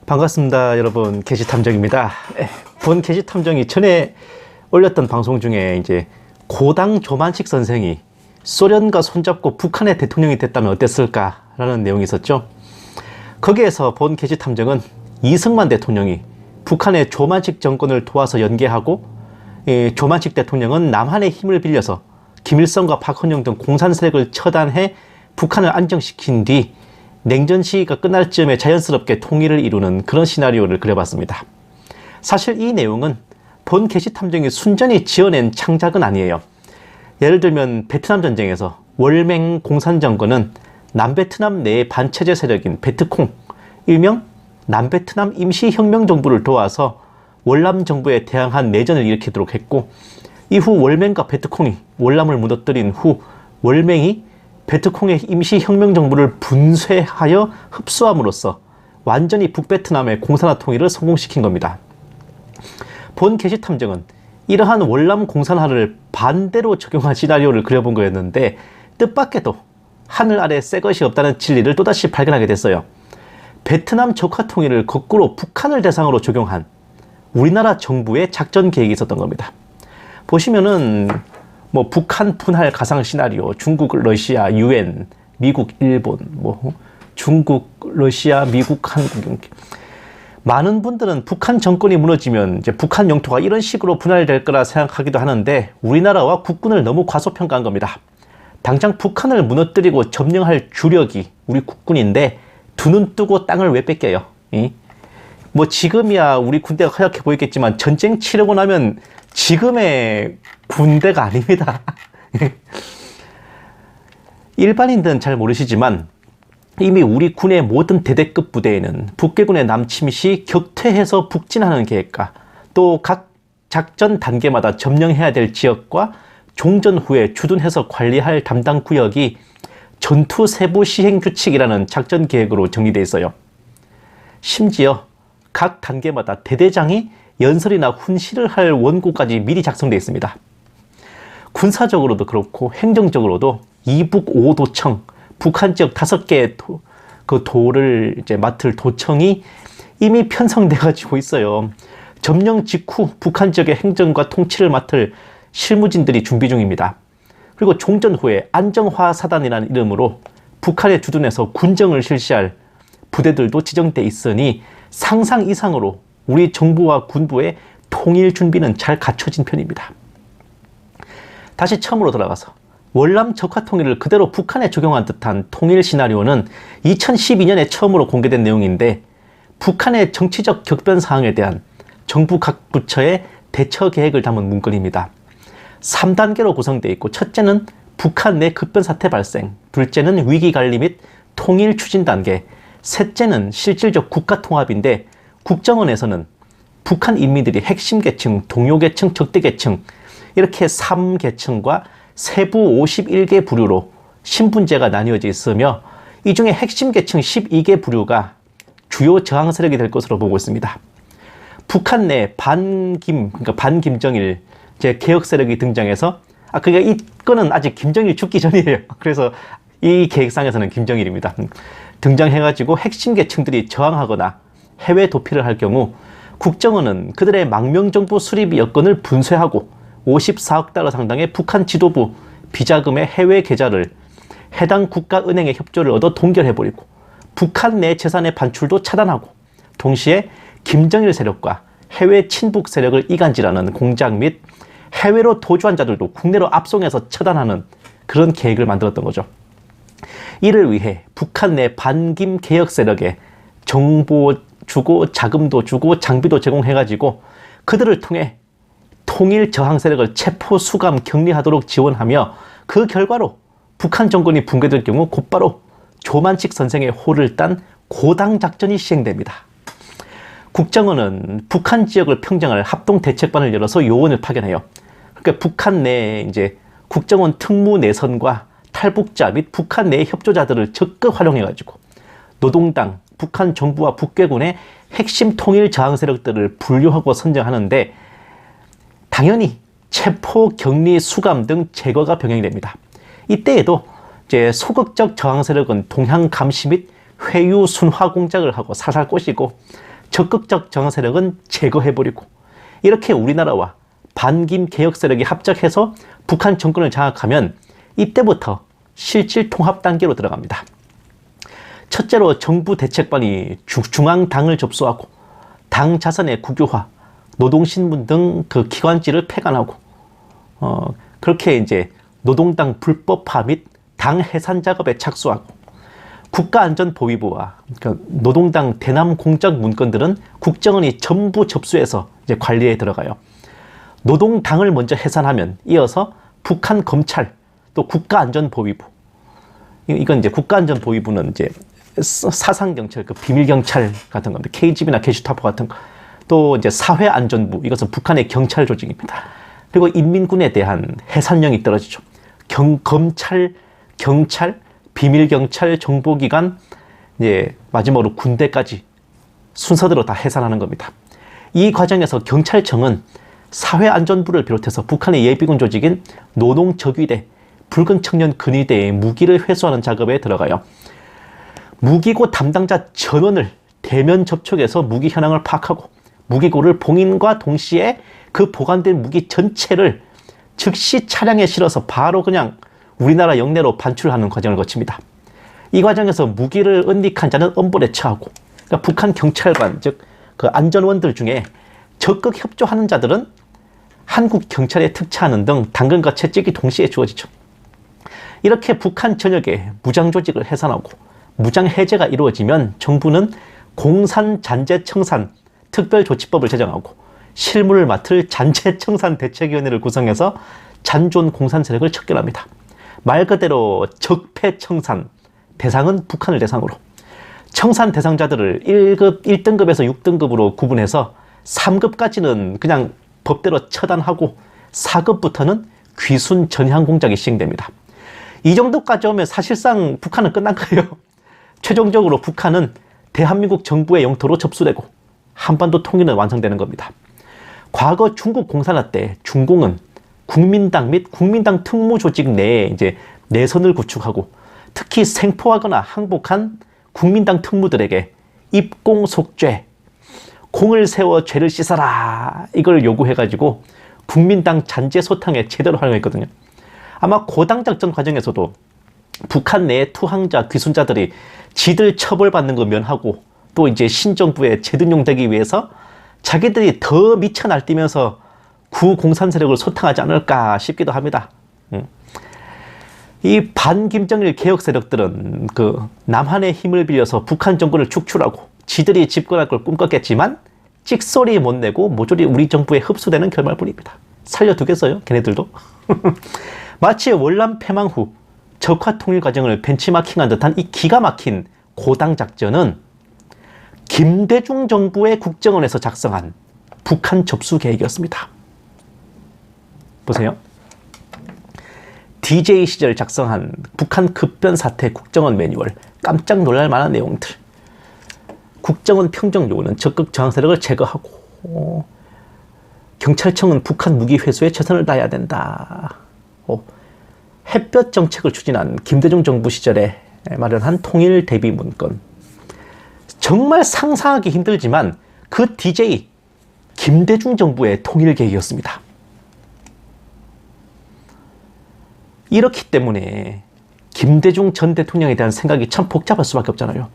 반갑습니다, 여러분. 게시탐정입니다. 본 게시탐정이 전에 올렸던 방송 중에 이제 고당 조만식 선생이 소련과 손잡고 북한의 대통령이 됐다면 어땠을까라는 내용이 있었죠. 거기에서 본 게시탐정은 이승만 대통령이 북한의 조만식 정권을 도와서 연계하고, 조만식 대통령은 남한의 힘을 빌려서 김일성과 박헌영 등 공산 세력을 처단해 북한을 안정시킨 뒤 냉전 시기가 끝날 즈음에 자연스럽게 통일을 이루는 그런 시나리오를 그려봤습니다. 사실 이 내용은 본 게시탐정이 순전히 지어낸 창작은 아니에요. 예를 들면 베트남 전쟁에서 월맹 공산 정권은 남베트남 내의 반체제 세력인 베트콩, 일명 남베트남 임시혁명정부를 도와서 월남 정부에 대항한 내전을 일으키도록 했고, 이후 월맹과 베트콩이 월남을 무너뜨린 후 월맹이 베트콩의 임시혁명정부를 분쇄하여 흡수함으로써 완전히 북베트남의 공산화 통일을 성공시킨 겁니다. 본 게시탐정은 이러한 월남 공산화를 반대로 적용한 시나리오를 그려본 거였는데, 뜻밖에도 하늘 아래 새 것이 없다는 진리를 또다시 발견하게 됐어요. 베트남 적화 통일을 거꾸로 북한을 대상으로 적용한 우리나라 정부의 작전 계획이 있었던 겁니다. 보시면은 뭐 북한 분할 가상 시나리오, 중국, 러시아, UN, 미국, 일본, 중국, 러시아, 미국, 한국. 많은 분들은 북한 정권이 무너지면 이제 북한 영토가 이런 식으로 분할될 거라 생각하기도 하는데, 우리나라와 국군을 너무 과소평가한 겁니다. 당장 북한을 무너뜨리고 점령할 주력이 우리 국군인데 두 눈 뜨고 땅을 왜 뺏겨요? 뭐 지금이야 우리 군대가 허약해 보이겠지만 전쟁 치르고 나면 지금의 군대가 아닙니다. 일반인들은 잘 모르시지만 이미 우리 군의 모든 대대급 부대에는 북괴군의 남침 시 격퇴해서 북진하는 계획과 또 각 작전 단계마다 점령해야 될 지역과 종전 후에 주둔해서 관리할 담당 구역이 전투 세부 시행 규칙이라는 작전 계획으로 정리되어 있어요. 심지어 각 단계마다 대대장이 연설이나 훈시를 할 원고까지 미리 작성되어 있습니다. 군사적으로도 그렇고 행정적으로도 이북 5도청, 북한 지역 5개의 도를 이제 맡을 도청이 이미 편성돼 가지고 있어요. 점령 직후 북한 지역의 행정과 통치를 맡을 실무진들이 준비 중입니다. 그리고 종전 후에 안정화 사단이라는 이름으로 북한에 주둔해서 군정을 실시할 부대들도 지정돼 있으니 상상 이상으로 우리 정부와 군부의 통일 준비는 잘 갖춰진 편입니다. 다시 처음으로 돌아가서 월남 적화 통일을 그대로 북한에 적용한 듯한 통일 시나리오는 2012년에 처음으로 공개된 내용인데, 북한의 정치적 격변 사항에 대한 정부 각 부처의 대처 계획을 담은 문건입니다. 3단계로 구성되어 있고, 첫째는 북한 내 급변 사태 발생, 둘째는 위기 관리 및 통일 추진 단계, 셋째는 실질적 국가 통합인데, 국정원에서는 북한 인민들이 핵심 계층, 동요 계층, 적대 계층 이렇게 3계층과 세부 51개 부류로 신분제가 나뉘어져 있으며, 이 중에 핵심 계층 12개 부류가 주요 저항 세력이 될 것으로 보고 있습니다. 북한 내 그러니까 반김정일 개혁 세력이 등장해서, 그러니까 이거는 아직 김정일 죽기 전이에요. 그래서 이 계획상에서는 김정일입니다. 등장해가지고 핵심 계층들이 저항하거나 해외 도피를 할 경우 국정원은 그들의 망명정부 수립 여건을 분쇄하고 54억 달러 상당의 북한 지도부 비자금의 해외 계좌를 해당 국가은행의 협조를 얻어 동결해버리고, 북한 내 재산의 반출도 차단하고, 동시에 김정일 세력과 해외 친북 세력을 이간질하는 공작 및 해외로 도주한 자들도 국내로 압송해서 처단하는 그런 계획을 만들었던 거죠. 이를 위해 북한 내 반김 개혁 세력에 정보 주고 자금도 주고 장비도 제공해가지고 그들을 통해 통일 저항 세력을 체포, 수감, 격리하도록 지원하며, 그 결과로 북한 정권이 붕괴될 경우 곧바로 조만식 선생의 호를 딴 고당 작전이 시행됩니다. 국정원은 북한 지역을 평정할 합동대책반을 열어서 요원을 파견해요. 그러니까 북한 내에 이제 국정원 특무 내선과 탈북자 및 북한 내 협조자들을 적극 활용해가지고 노동당, 북한 정부와 북괴군의 핵심 통일 저항 세력들을 분류하고 선정하는데, 당연히 체포, 격리, 수감 등 제거가 병행됩니다. 이때에도 이제 소극적 저항 세력은 동향 감시 및 회유 순화 공작을 하고 살살 꼬시고 적극적 정화 세력은 제거해버리고 이렇게 우리나라와 반김 개혁 세력이 합작해서 북한 정권을 장악하면 이때부터 실질 통합 단계로 들어갑니다. 첫째로 정부 대책반이 중앙당을 접수하고 당 자산의 국유화, 노동신문 등 그 기관지를 폐간하고 그렇게 이제 노동당 불법화 및 당 해산 작업에 착수하고 국가안전보위부와 그러니까 노동당 대남 공작 문건들은 국정원이 전부 접수해서 이제 관리에 들어가요. 노동당을 먼저 해산하면 이어서 북한 검찰 또 국가안전보위부 이건 이제 국가안전보위부는 이제 사상경찰, 그 비밀경찰 같은 겁니다. KGB나 게슈타포 같은 거. 또 이제 사회안전부, 이것은 북한의 경찰 조직입니다. 그리고 인민군에 대한 해산령이 떨어지죠. 검찰, 경찰, 비밀경찰, 정보기관, 이제 마지막으로 군대까지 순서대로 다 해산하는 겁니다. 이 과정에서 경찰청은 사회안전부를 비롯해서 북한의 예비군 조직인 노동적위대, 붉은 청년 근위대의 무기를 회수하는 작업에 들어가요. 무기고 담당자 전원을 대면 접촉해서 무기 현황을 파악하고 무기고를 봉인과 동시에 그 보관된 무기 전체를 즉시 차량에 실어서 바로 그냥 우리나라 영내로 반출하는 과정을 거칩니다. 이 과정에서 무기를 은닉한 자는 엄벌에 처하고 그러니까 북한 경찰관, 즉 그 안전원들 중에 적극 협조하는 자들은 한국 경찰에 특차하는 등 당근과 채찍이 동시에 주어지죠. 이렇게 북한 전역에 무장 조직을 해산하고 무장 해제가 이루어지면 정부는 공산잔재청산 특별조치법을 제정하고 실무를 맡을 잔재청산대책위원회를 구성해서 잔존 공산 세력을 척결합니다. 말 그대로 적폐청산, 대상은 북한을 대상으로 청산 대상자들을 1등급에서 6등급으로 구분해서 3급까지는 그냥 법대로 처단하고 4급부터는 귀순 전향 공작이 시행됩니다. 이 정도까지 오면 사실상 북한은 끝난 거예요. 최종적으로 북한은 대한민국 정부의 영토로 접수되고 한반도 통일은 완성되는 겁니다. 과거 중국 공산화 때 중공은 국민당 및 국민당 특무 조직 내에 이제 내선을 구축하고 특히 생포하거나 항복한 국민당 특무들에게 입공속죄, 공을 세워 죄를 씻어라 이걸 요구해가지고 국민당 잔재 소탕에 제대로 활용했거든요. 아마 고당 작전 과정에서도 북한 내 투항자, 귀순자들이 지들 처벌받는 거 면하고 또 이제 신정부에 재등용 되기 위해서 자기들이 더 미쳐 날뛰면서 구공산 세력을 소탕하지 않을까 싶기도 합니다. 이 반김정일 개혁 세력들은 그 남한의 힘을 빌려서 북한 정권을 축출하고 지들이 집권할 걸 꿈꿨겠지만 찍소리 못 내고 모조리 우리 정부에 흡수되는 결말뿐입니다. 살려두겠어요, 걔네들도? 마치 월남 패망 후 적화 통일 과정을 벤치마킹한 듯한 이 기가 막힌 고당 작전은 김대중 정부의 국정원에서 작성한 북한 접수 계획이었습니다. 보세요. DJ 시절 작성한 북한 급변 사태 국정원 매뉴얼, 깜짝 놀랄 만한 내용들. 국정원 평정 요구는 적극 저항 세력을 제거하고 경찰청은 북한 무기 회수에 최선을 다해야 된다. 햇볕 정책을 추진한 김대중 정부 시절에 마련한 통일 대비 문건. 정말 상상하기 힘들지만 그 DJ 김대중 정부의 통일 계획이었습니다. 이렇기 때문에 김대중 전 대통령에 대한 생각이 참 복잡할 수밖에 없잖아요.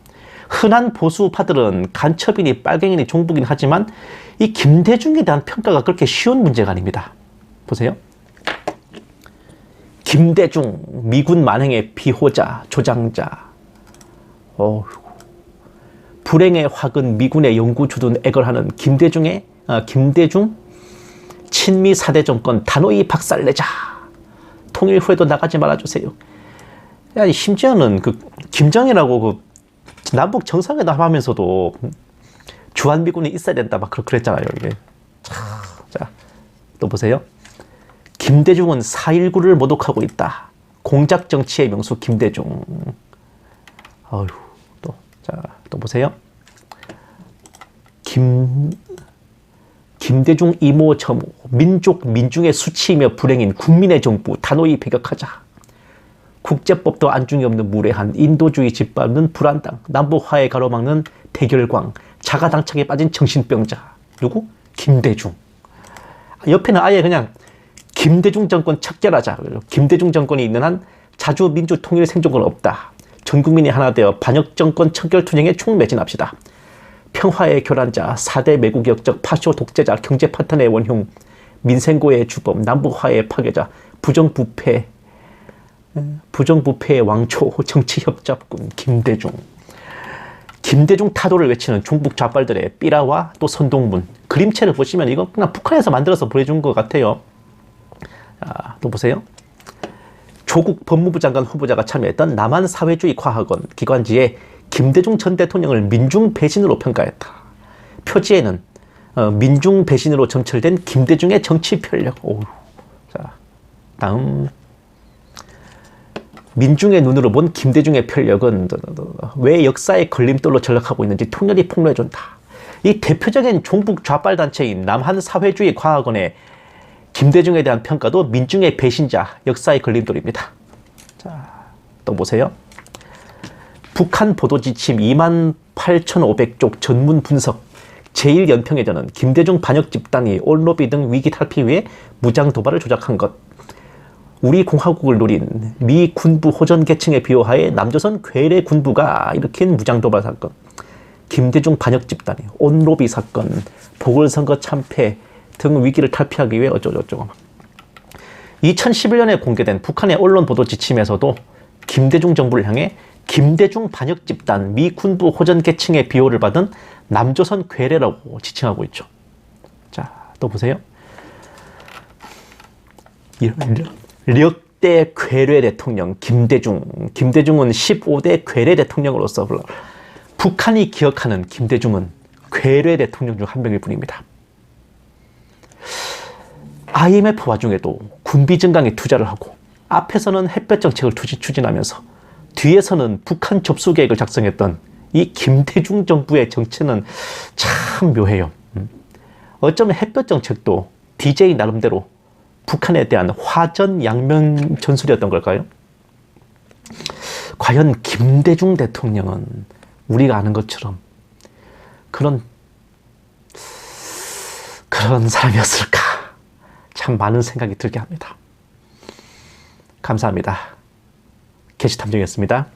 흔한 보수파들은 간첩이니 빨갱이니 종북이니 하지만 이 김대중에 대한 평가가 그렇게 쉬운 문제가 아닙니다. 보세요. 김대중, 미군 만행의 비호자, 조장자. 불행의 화근 미군의 영구 주둔 애걸하는 김대중 친미 4대 정권 단호히 박살내자. 통일 후에도 나가지 말아주세요. 아니, 심지어는 그 김정일하고 그 남북 정상회담 하면서도 주한미군이 있어야 된다 막 그랬잖아요. 이게. 자, 또 보세요. 김대중은 4.19를 모독하고 있다. 공작 정치의 명수 김대중. 또 보세요. 김대중 이모 저모 민족의 수치이며 불행인 국민의 정부 단호히 배격하자. 국제법도 안중에 없는 무례한 인도주의 짓밟는 불안당, 남북 화해 가로막는 대결광, 자가당착에 빠진 정신병자. 누구? 김대중. 옆에는 아예 그냥 김대중 정권 척결하자. 김대중 정권이 있는 한 자주 민주 통일 생존권 없다. 전 국민이 하나 되어 반역 정권 척결 투쟁에 총매진합시다. 평화의 교란자, 4대 매국 역적, 파쇼 독재자, 경제 파탄의 원흉, 민생고의 주범, 남북 화해의 파괴자, 부정부패의 왕초, 정치협잡군 김대중. 김대중 타도를 외치는 종북 좌빨들의 삐라와 또 선동문. 그림체를 보시면 이거 그냥 북한에서 만들어서 보여준 것 같아요. 자, 또 보세요. 조국 법무부 장관 후보자가 참여했던 남한사회주의 과학원 기관지에 김대중 전 대통령을 민중 배신으로 평가했다. 표지에는 민중 배신으로 점철된 김대중의 정치 편력. 오우. 자, 다음. 민중의 눈으로 본 김대중의 편력은 왜 역사의 걸림돌로 전락하고 있는지 통렬히 폭로해준다. 이 대표적인 종북 좌빨 단체인 남한사회주의 과학원의 김대중에 대한 평가도 민중의 배신자, 역사의 걸림돌입니다. 자, 또 보세요. 북한 보도 지침 28,500쪽 전문 분석. 제1연평에서는 김대중 반역 집단이 올로비 등 위기 탈피 위해 무장 도발을 조작한 것. 우리 공화국을 노린 미 군부 호전 계층의 비호하에 남조선 괴뢰 군부가 일으킨 무장 도발 사건. 김대중 반역 집단이 온로비 사건, 보궐선거 참패 등 위기를 탈피하기 위해 어쩌고저쩌고. 2011년에 공개된 북한의 언론 보도 지침에서도 김대중 정부를 향해 김대중 반역 집단, 미 군부 호전 계층의 비호를 받은 남조선 괴뢰라고 지칭하고 있죠. 자, 또 보세요. 역대 괴뢰 대통령 김대중. 김대중은 15대 괴뢰 대통령으로서 북한이 기억하는 김대중은 괴뢰 대통령 중 한 명일 뿐입니다. IMF 와중에도 군비 증강에 투자를 하고 앞에서는 햇볕 정책을 추진하면서 뒤에서는 북한 접수 계획을 작성했던 이 김대중 정부의 정체는 참 묘해요. 어쩌면 햇볕 정책도 DJ 나름대로 북한에 대한 화전 양면 전술이었던 걸까요? 과연 김대중 대통령은 우리가 아는 것처럼 그런 사람이었을까? 참 많은 생각이 들게 합니다. 감사합니다. 게시탐정이었습니다.